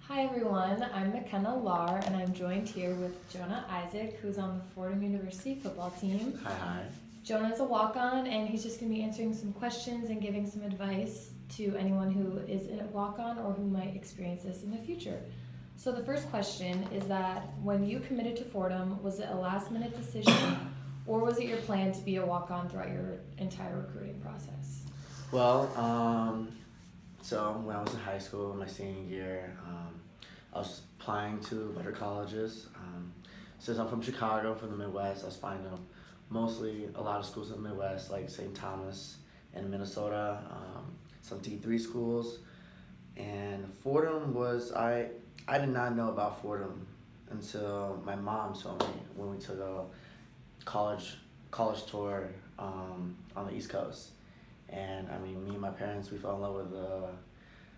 Hi everyone, I'm McKenna Lar and I'm joined here with Jonah Issac, who's on the Fordham University football team. Hi. Jonah's a walk-on and he's just going to be answering some questions and giving some advice to anyone who is a walk-on or who might experience this in the future. So the first question is that when you committed to Fordham, was it a last-minute decision or was it your plan to be a walk-on throughout your entire recruiting process? Well, so when I was in high school, my senior year, I was applying to better colleges. Since I'm from Chicago, from the Midwest, I was applying to mostly a lot of schools in the Midwest, like St. Thomas in Minnesota, some D3 schools. And Fordham I did not know about Fordham until my mom told me when we took a college tour on the East Coast. And I mean, me and my parents, we fell in love with the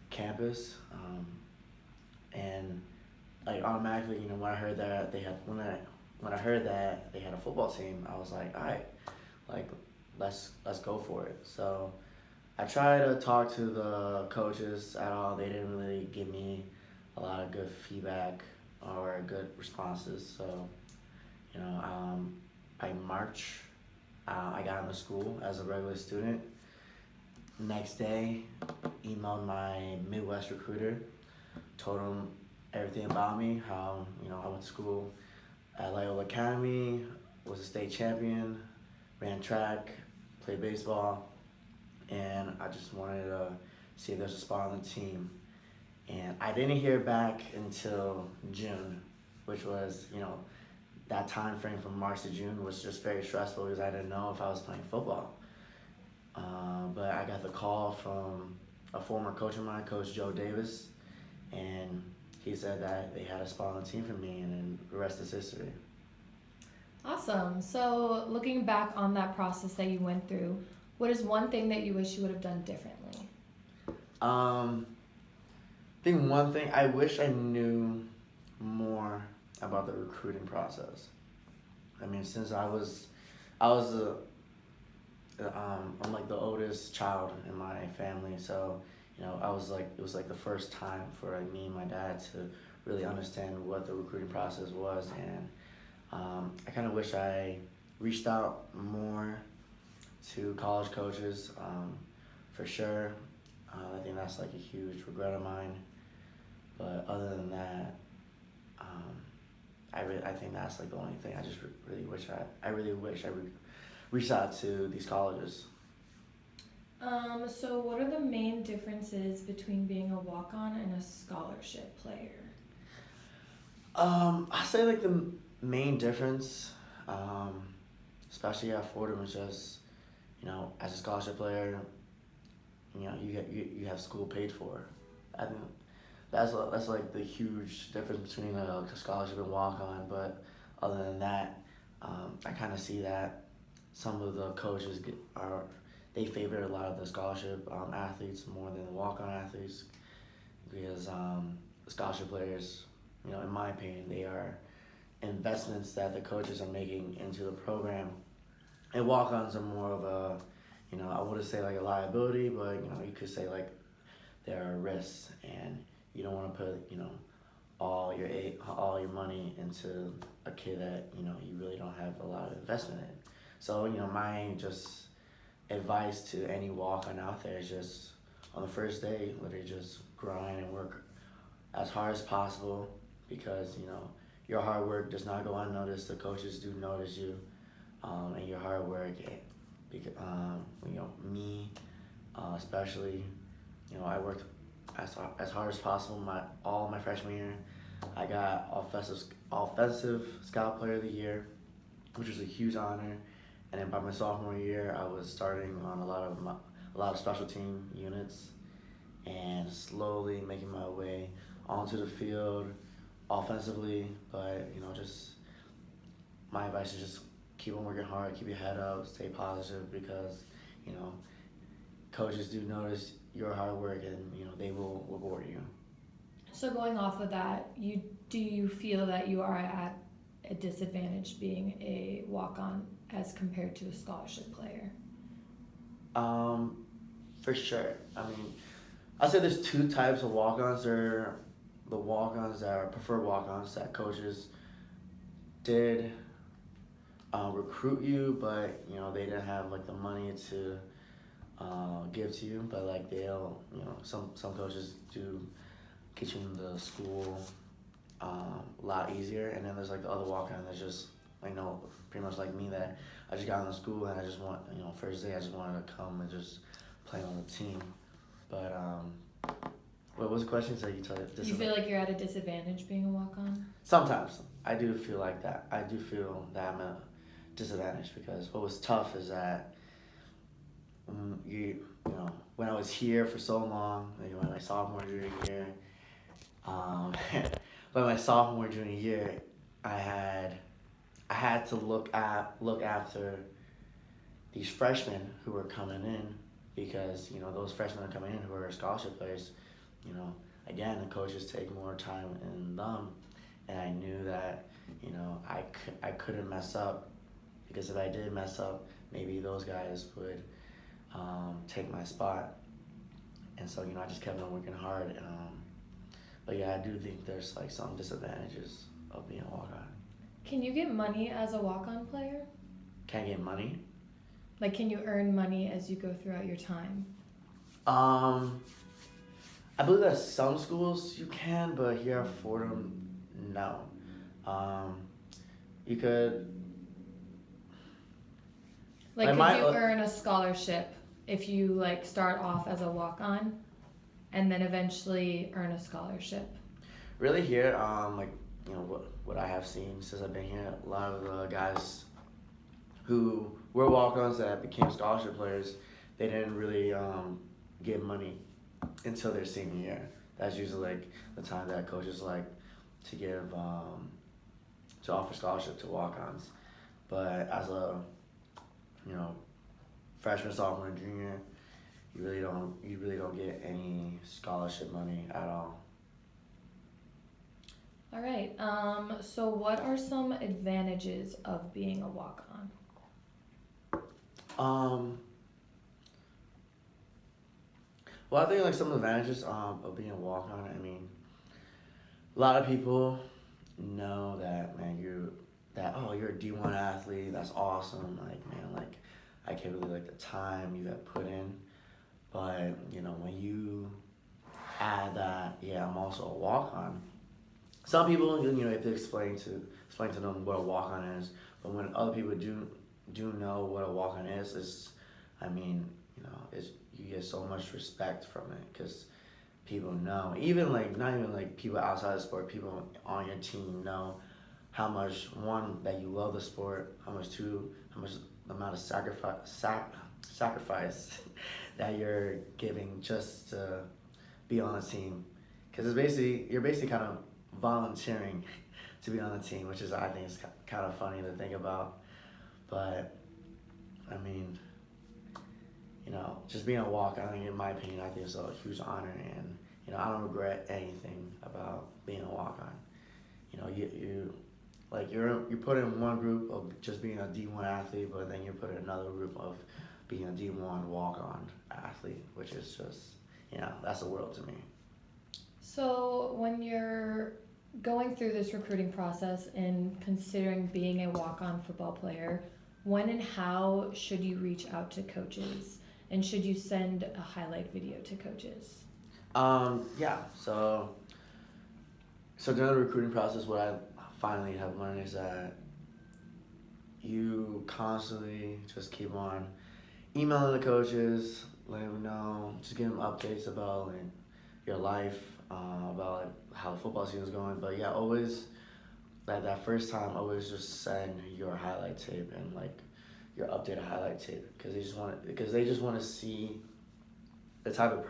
campus. And like automatically, when I heard that when I heard that they had a football team, I was like, all right, like let's go for it. So I tried to talk to the coaches at all. They didn't really give me a lot of good feedback or good responses. So by March, I got into school as a regular student. Next day, emailed my Midwest recruiter, told him everything about me, how I went to school at Loyola Academy, was a state champion, ran track, played baseball, and I just wanted to see if there's a spot on the team. And I didn't hear back until June, which was, that time frame from March to June was just very stressful because I didn't know if I was playing football. But I got the call from a former coach of mine, Coach Joe Davis, and he said that they had a spot on the team for me, and then the rest is history. Awesome. So looking back on that process that you went through, what is one thing that you wish you would have done differently? I think one thing I wish I knew more about the recruiting process. I mean, since I was I'm like the oldest child in my family, so it was like the first time for me and my dad to really understand what the recruiting process was, and I kind of wish I reached out more to college coaches, for sure. I think that's like a huge regret of mine. But other than that, I think that's like the only thing. I just really wish I reached out to these colleges. So what are the main differences between being a walk-on and a scholarship player? I say like the main difference, especially at Fordham, is just as a scholarship player, you have school paid for. I think that's like the huge difference between a scholarship and walk on. But other than that, I kind of see that some of the coaches they favor a lot of the scholarship athletes more than the walk on athletes because scholarship players, in my opinion, they are investments that the coaches are making into the program, and walk ons are more of a I wouldn't say like a liability, but you could say like they're risks, and you don't want to put all your money into a kid that you really don't have a lot of investment in. So my just advice to any walk on out there is just on the first day, literally just grind and work as hard as possible because your hard work does not go unnoticed. The coaches do notice you, and your hard work. Because me, especially, I worked as hard as possible. All my freshman year, I got offensive scout player of the year, which was a huge honor. And then by my sophomore year, I was starting on a lot of special team units, and slowly making my way onto the field offensively. But just my advice is just keep on working hard, keep your head up, stay positive because coaches do notice your hard work, and they will reward you. So going off of that, do you feel that you are at a disadvantage being a walk-on as compared to a scholarship player? For sure. I mean, I'll say there's two types of walk-ons. the walk-ons that are preferred walk-ons that coaches did recruit you, but they didn't have like the money to give to you. But like they'll, some coaches do get you into the school a lot easier. And then there's like the other walk-on that's just pretty much like me, that I just got into school and I just want, first day I just wanted to come and just play on the team. But what was the question? So you feel like you're at a disadvantage being a walk-on? Sometimes I do feel like that. I do feel that I'm at a disadvantage, because what was tough is that when I was here for so long, like my sophomore junior year, but my sophomore junior year, I had to look after these freshmen who were coming in, because those freshmen are coming in who are scholarship players. Again, the coaches take more time in them, and I knew that I couldn't mess up, because if I did mess up, maybe those guys would take my spot. And so I just kept on working hard. But yeah, I do think there's like some disadvantages of being a walk-on. Can you get money as a walk-on player? Can I get money? Like, can you earn money as you go throughout your time? I believe that some schools you can, but here at Fordham, no. You could. Like, could you earn a scholarship if you like start off as a walk-on, and then eventually earn a scholarship? Really, here, what I have seen since I've been here, a lot of the guys who were walk-ons that became scholarship players, they didn't really get money until their senior year. That's usually like the time that coaches like to give to offer scholarship to walk-ons. But as a freshman, sophomore, and junior, you really don't get any scholarship money at all. All right. So what are some advantages of being a walk-on? Well, I think like some advantages of being a walk-on. I mean, a lot of people know that, man, you're a D1 athlete. That's awesome. Like, man, like I can't believe like the time you have put in. But when you add that, yeah, I'm also a walk-on. Some people, if they explain to them what a walk-on is, but when other people do know what a walk-on is, you get so much respect from it, because people know, even like not even like people outside the sport, people on your team know how much, one, that you love the sport, how much the amount of sacrifice that you're giving just to be on a team, because you're basically kind of volunteering to be on the team, which is, I think, is kind of funny to think about. But I mean, just being a walk-on, I think, in my opinion, I think it's a huge honor, and I don't regret anything about being a walk-on. You're put in one group of just being a D1 athlete, but then you're put in another group of being a D1 walk-on athlete, which is just, that's the world to me. So when you're going through this recruiting process and considering being a walk-on football player, when and how should you reach out to coaches? And should you send a highlight video to coaches? Yeah. So during the recruiting process, what I finally have learned is that you constantly just keep on emailing the coaches, letting them know, just give them updates about like your life, about like how the football season is going. But yeah, always that first time, always just send your highlight tape and like your updated highlight tape, because they just want to see the type of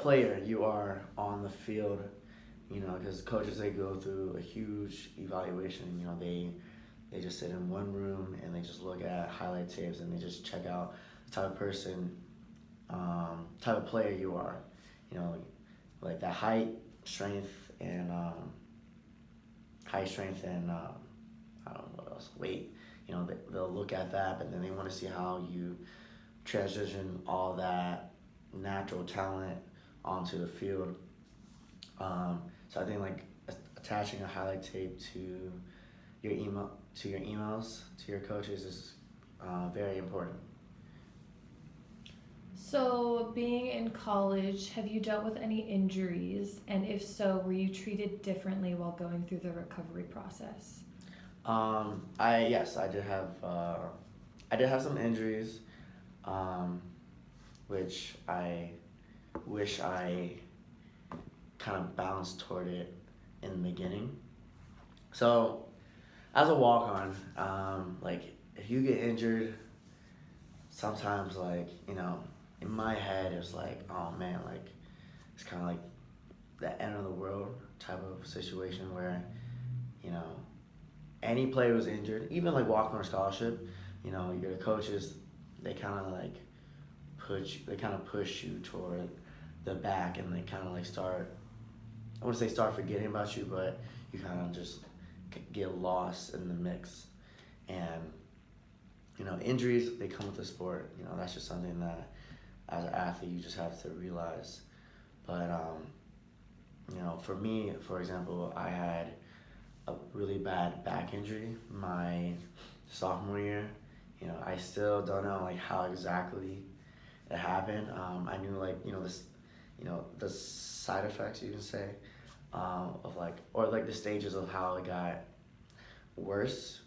player you are on the field. Because coaches, they go through a huge evaluation. They just sit in one room and they just look at highlight tapes and they just check out the type of person, type of player you are. Like that height, strength, and I don't know what else, weight. They'll look at that, but then they want to see how you transition all that natural talent onto the field. So I think like attaching a highlight tape to your emails to your coaches is very important. So, being in college, have you dealt with any injuries? And if so, were you treated differently while going through the recovery process? I did have some injuries, um, which I wish I kind of balanced toward it in the beginning. So as a walk on, like if you get injured, sometimes like, in my head it's like, oh man, like it's kind of like the end of the world type of situation where, you know, any player who's injured, even like walk on or scholarship, your coaches, they kind of like push you toward the back, and they kind of like I wouldn't say start forgetting about you, but you kind of just get lost in the mix. And injuries, they come with the sport. That's just something that as an athlete you just have to realize. But for me, for example, I had a really bad back injury my sophomore year. I still don't know like how exactly it happened. I knew like this, the side effects, you can say, of like, or like the stages of how it got worse.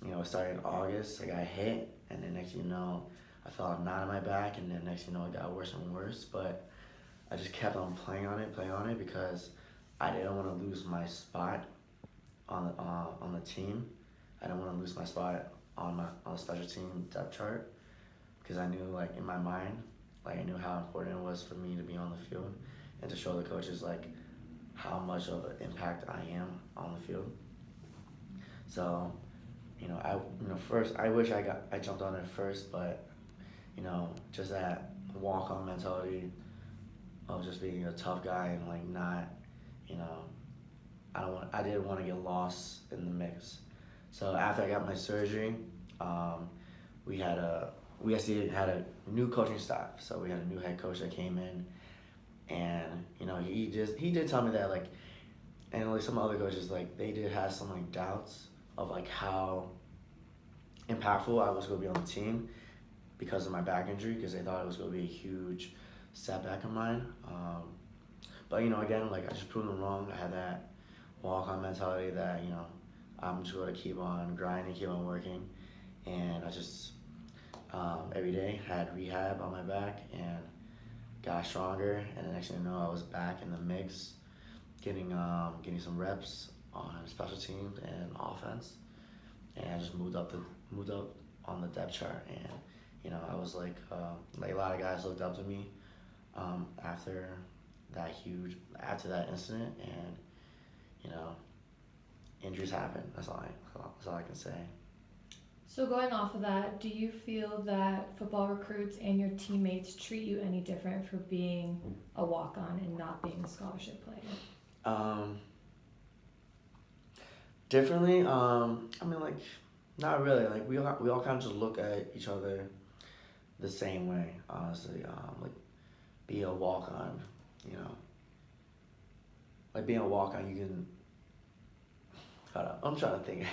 It started in August. I got hit, and then next thing you know, I felt a knot in my back, and then next thing you know, it got worse and worse. But I just kept on playing on it because I didn't want to lose my spot on the team. I didn't want to lose my spot on the special team depth chart, because I knew like in my mind, like I knew how important it was for me to be on the field and to show the coaches like how much of an impact I am on the field. So, first I wish I jumped on it first, but just that walk on mentality of just being a tough guy and like not, I didn't want to get lost in the mix. So after I got my surgery, we actually had a new coaching staff. So we had a new head coach that came in, and he did tell me that like, and like some other coaches, like they did have some like doubts of like how impactful I was going to be on the team because of my back injury, because they thought it was going to be a huge setback of mine. But again, like I just proved them wrong. I had that walk-on mentality that I'm just going to keep on grinding, keep on working, and I just every day had rehab on my back and got stronger. And the next thing you know, I was back in the mix, getting some reps on special teams and offense, and I just moved up on the depth chart. And I was like a lot of guys looked up to me after that incident, and injuries happen. That's all I can say. So, going off of that, do you feel that football recruits and your teammates treat you any different for being a walk-on and not being a scholarship player? Differently. I mean, like, not really. Like, we all kind of just look at each other the same way, honestly. Like, be a walk-on, like being a walk-on, you can. Hold up, I'm trying to think.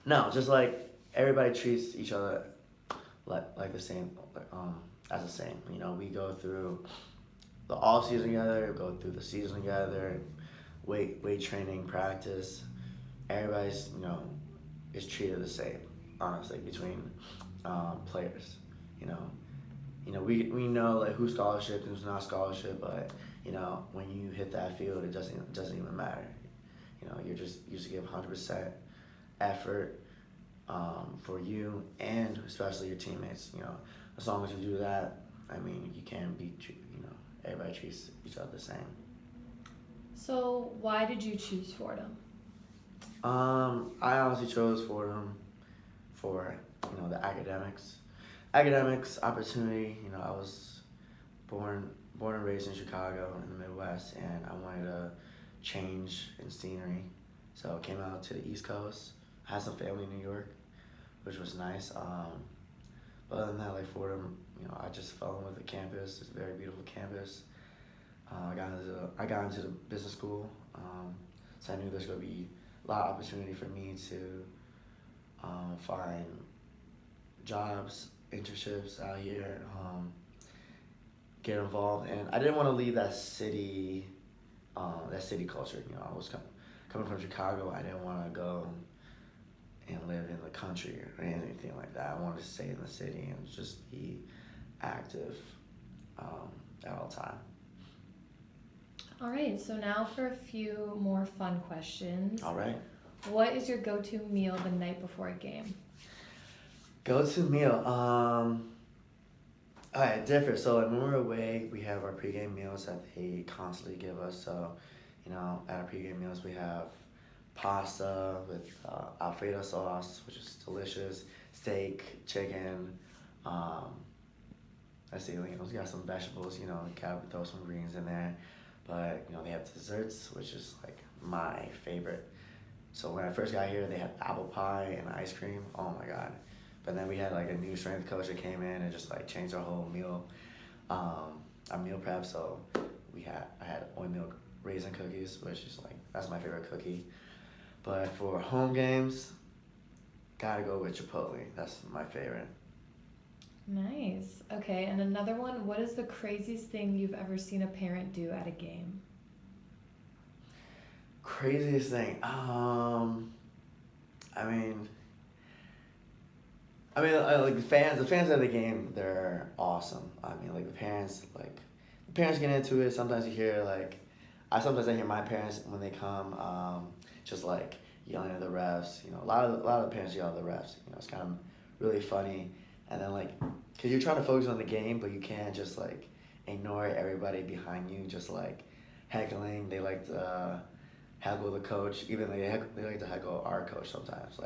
No, just like everybody treats each other like the same, as the same. We go through the off season together, go through the season together, weight training, practice. Everybody's is treated the same, honestly, between players. We know like who's scholarship, who's not scholarship, but when you hit that field, it doesn't even matter. You just give 100% effort for you and especially your teammates. As long as you do that, I mean, you can be. Everybody treats each other the same. So, why did you choose Fordham? I honestly chose Fordham for the academics opportunity. I was born and raised in Chicago in the Midwest, and I wanted to change in scenery, so I came out to the East Coast. I had some family in New York, which was nice. But other than that, like Fordham, I just fell in with the campus. It's a very beautiful campus. I got into the business school, so I knew there's going to be a lot of opportunity for me to find jobs, internships out here, get involved, and I didn't want to leave that city culture. You know, I was coming from Chicago. I didn't want to go and live in the country or anything like that. I wanted to stay in the city and just be active at all time. All right, so now for a few more fun questions. All right. What is your go-to meal the night before a game? Go-to meal. It differs. So like, when we're away, we have our pregame meals that they constantly give us. So, you know, at our pregame meals, we have pasta with Alfredo sauce, which is delicious. Steak, chicken. Let's see, you know, we got some vegetables. You know, gotta throw some greens in there. But you know, they have desserts, which is like my favorite. So when I first got here, they had apple pie and ice cream. Oh my god! But then we had like a new strength coach that came in and just like changed our whole meal, our meal prep. So I had oat milk raisin cookies, which is like that's my favorite cookie. But for home games, gotta go with Chipotle. That's my favorite. Nice. Okay, and another one, what is the craziest thing you've ever seen a parent do at a game? Craziest thing. I mean, like the fans of the game, they're awesome. I mean, like the parents get into it. Sometimes you hear sometimes I hear my parents when they come, just like yelling at the refs. You know, a lot of the parents yell at the refs. You know, it's kind of really funny. And then cause you're trying to focus on the game, but you can't just ignore everybody behind you, just heckling. They like to heckle the coach. Even they like to heckle our coach sometimes.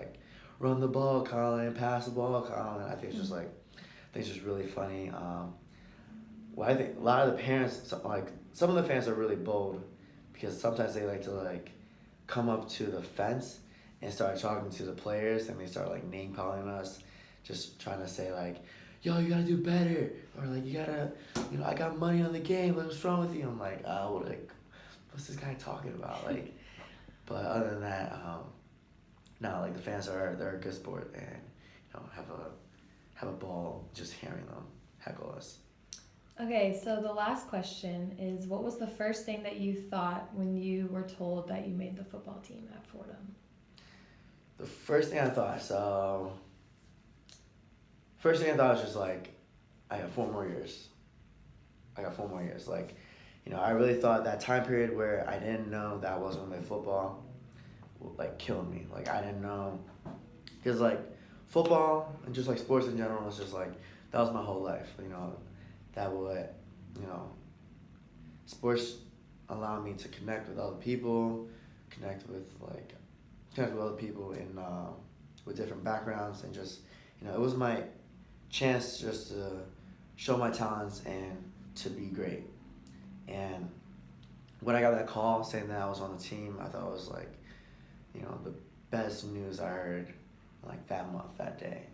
Run the ball, Colin. Pass the ball, Colin. I think it's just really funny. Well, I think a lot of the parents, some of the fans are really bold, because sometimes they like to come up to the fence and start talking to the players, and they start name calling us, just trying to say yo, you gotta do better, or you gotta, you know, I got money on the game. What's wrong with you? I'm what's this guy talking about? But other than that, no, the fans they're a good sport, and you know, have a ball just hearing them heckle us. Okay, so the last question is, what was the first thing that you thought when you were told that you made the football team at Fordham? The first thing I thought, was just I got 4 more years. You know, I really thought that time period where I didn't know that I wasn't gonna play football, killed me. I didn't know, because football and just sports in general was just that was my whole life. You know, sports allowed me to connect with other people, connect with other people in with different backgrounds, and just, you know, it was my chance just to show my talents and to be great. And when I got that call saying that I was on the team, I thought it was you know, the best news I heard that month, that day,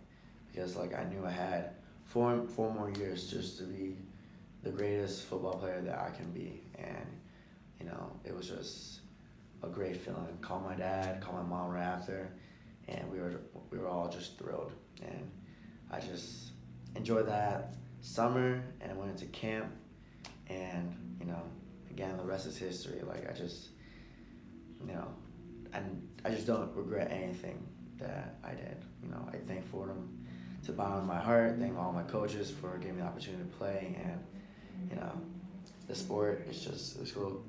because I knew I had four more years just to be the greatest football player that I can be. And you know, it was just a great feeling. Called my dad, called my mom right after, and we were all just thrilled. And I just enjoyed that summer, and I went into camp, and you know, again, the rest is history. I just, you know, I just don't regret anything that I did. You know, I thank Fordham to the bottom of my heart. Thank all my coaches for giving me the opportunity to play, and you know, the sport is it's cool.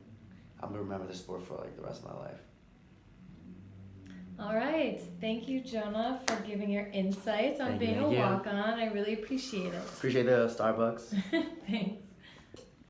I'm gonna remember the sport for the rest of my life. All right. Thank you, Jonah, for giving your insights on being a walk-on. I really appreciate it. Appreciate the Starbucks. Thanks.